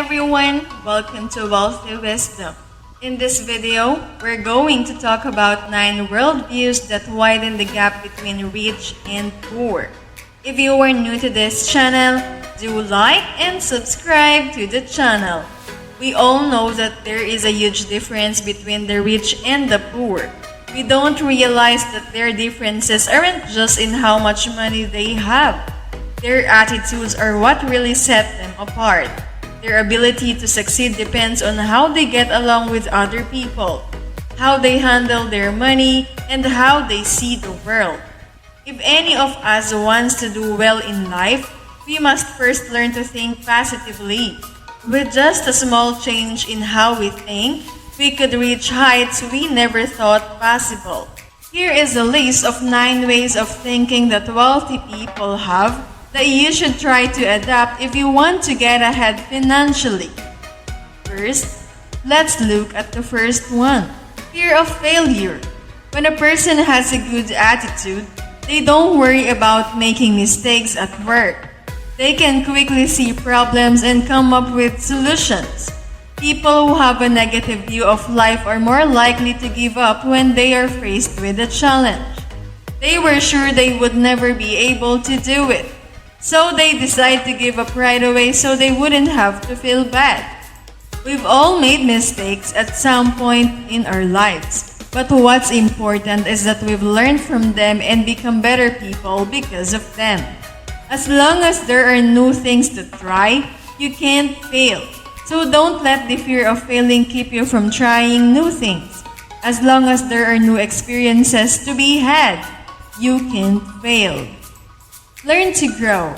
everyone, welcome to Wealthy Wisdom. In this video, we're going to talk about 9 worldviews that widen the gap between rich and poor. If you are new to this channel, do like and subscribe to the channel. We all know that there is a huge difference between the rich and the poor. We don't realize that their differences aren't just in how much money they have. Their attitudes are what really set them apart. Their ability to succeed depends on how they get along with other people, how they handle their money, and how they see the world. If any of us wants to do well in life, we must first learn to think positively. With just a small change in how we think, we could reach heights we never thought possible. Here is a list of 9 ways of thinking that wealthy people have that you should try to adapt if you want to get ahead financially. First, let's look at the first one. Fear of failure. When a person has a good attitude, they don't worry about making mistakes at work. They can quickly see problems and come up with solutions. People who have a negative view of life are more likely to give up when they are faced with a challenge. They were sure they would never be able to do it, so they decide to give up right away so they wouldn't have to feel bad. We've all made mistakes at some point in our lives, but what's important is that we've learned from them and become better people because of them. As long as there are new things to try, you can't fail. So don't let the fear of failing keep you from trying new things. As long as there are new experiences to be had, you can't fail. Learn to grow.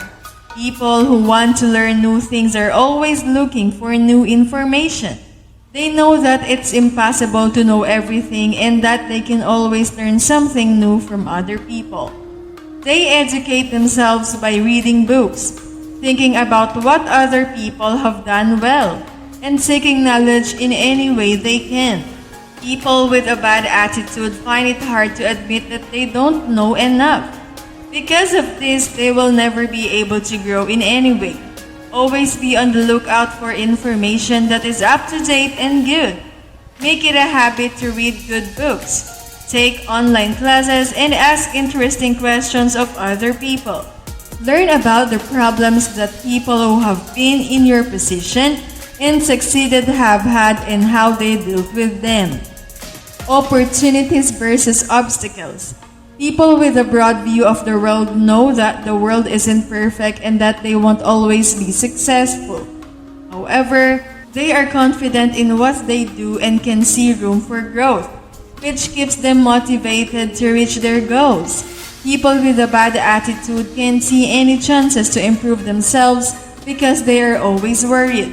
People who want to learn new things are always looking for new information. They know that it's impossible to know everything and that they can always learn something new from other people. They educate themselves by reading books, thinking about what other people have done well, and seeking knowledge in any way they can. People with a bad attitude find it hard to admit that they don't know enough. Because of this, they will never be able to grow in any way. Always be on the lookout for information that is up to date and good. Make it a habit to read good books. Take online classes and ask interesting questions of other people. Learn about the problems that people who have been in your position and succeeded have had and how they dealt with them. Opportunities versus obstacles. People with a broad view of the world know that the world isn't perfect and that they won't always be successful. However, they are confident in what they do and can see room for growth, which keeps them motivated to reach their goals. People with a bad attitude can't see any chances to improve themselves because they are always worried.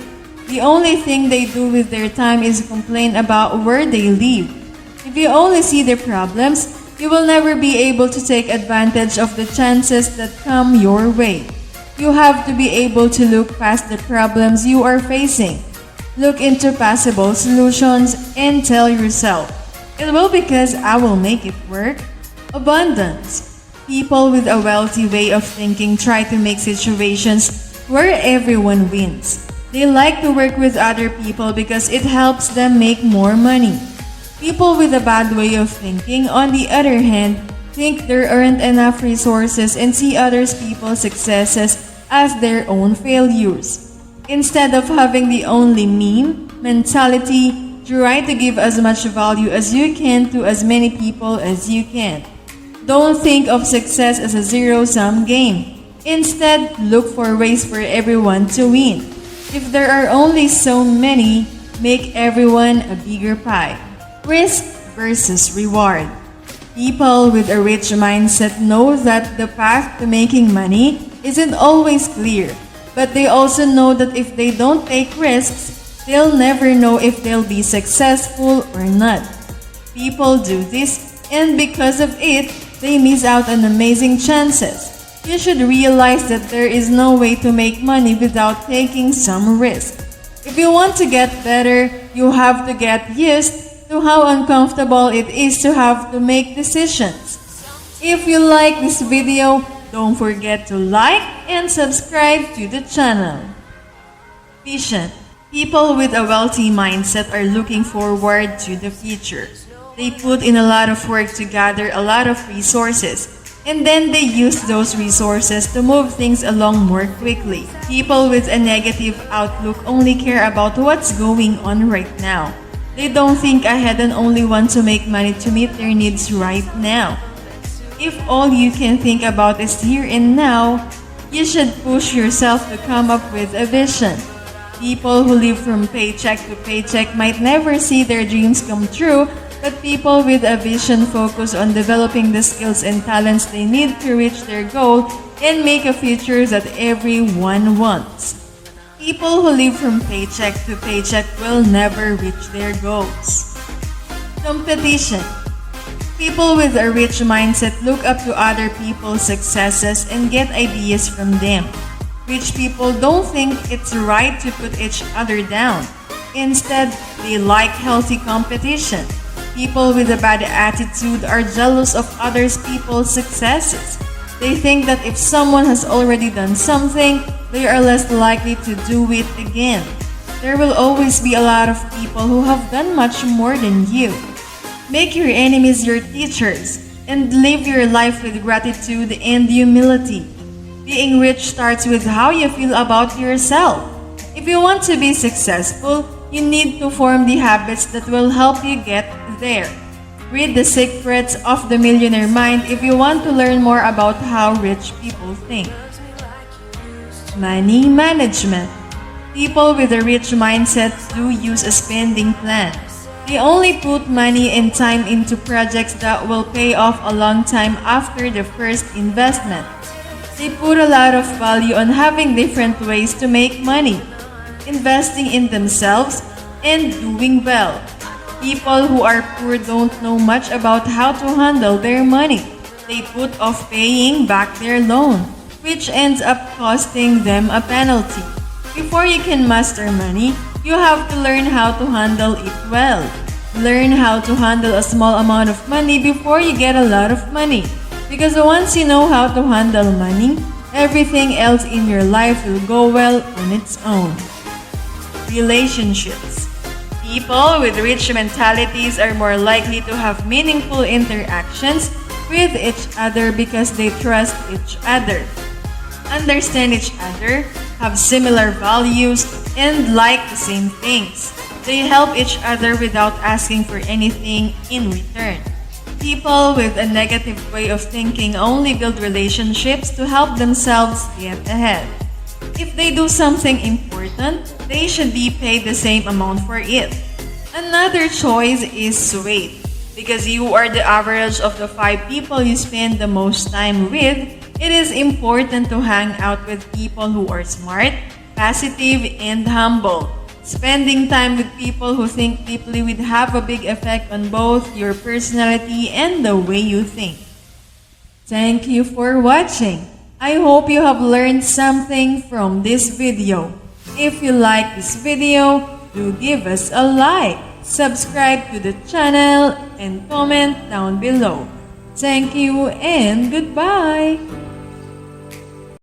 The only thing they do with their time is complain about where they live. If you only see their problems, you will never be able to take advantage of the chances that come your way. You have to be able to look past the problems you are facing. Look into possible solutions and tell yourself, it will because I will make it work. Abundance. People with a wealthy way of thinking try to make situations where everyone wins. They like to work with other people because it helps them make more money. People with a bad way of thinking, on the other hand, think there aren't enough resources and see other people's successes as their own failures. Instead of having the only me mentality, try to give as much value as you can to as many people as you can. Don't think of success as a zero-sum game. Instead, look for ways for everyone to win. If there are only so many, make everyone a bigger pie. Risk versus reward. People with a rich mindset know that the path to making money isn't always clear, but they also know that if they don't take risks, they'll never know if they'll be successful or not. People do this, and because of it, they miss out on amazing chances. You should realize that there is no way to make money without taking some risk. If you want to get better, you have to get used to how uncomfortable it is to have to make decisions. If you like this video, don't forget to like and subscribe to the channel. Vision. People with a wealthy mindset are looking forward to the future. They put in a lot of work to gather a lot of resources, and then they use those resources to move things along more quickly. People with a negative outlook only care about what's going on right now. They don't think ahead and only want to make money to meet their needs right now. If all you can think about is here and now, you should push yourself to come up with a vision. People who live from paycheck to paycheck might never see their dreams come true, but people with a vision focus on developing the skills and talents they need to reach their goal and make a future that everyone wants. People who live from paycheck to paycheck will never reach their goals. Competition. People with a rich mindset look up to other people's successes and get ideas from them. Rich people don't think it's right to put each other down. Instead, they like healthy competition. People with a bad attitude are jealous of other people's successes. They think that if someone has already done something, they are less likely to do it again. There will always be a lot of people who have done much more than you. Make your enemies your teachers and live your life with gratitude and humility. Being rich starts with how you feel about yourself. If you want to be successful, you need to form the habits that will help you get there. Read The Secrets of the Millionaire Mind if you want to learn more about how rich people think. Money management. People with a rich mindset do use a spending plan. They only put money and time into projects that will pay off a long time after the first investment. They put a lot of value on having different ways to make money, investing in themselves, and doing well. People who are poor don't know much about how to handle their money. They put off paying back their loan, which ends up costing them a penalty. Before you can master money, you have to learn how to handle it well. Learn how to handle a small amount of money before you get a lot of money. Because once you know how to handle money, everything else in your life will go well on its own. Relationships. People with rich mentalities are more likely to have meaningful interactions with each other because they trust each other, understand each other, have similar values, and like the same things. They help each other without asking for anything in return. People with a negative way of thinking only build relationships to help themselves get ahead. If they do something important, they should be paid the same amount for it. Another choice is wait. Because you are the average of the 5 people you spend the most time with, it is important to hang out with people who are smart, positive, and humble. Spending time with people who think deeply will have a big effect on both your personality and the way you think. Thank you for watching. I hope you have learned something from this video. If you like this video, do give us a like, subscribe to the channel, and comment down below. Thank you and goodbye!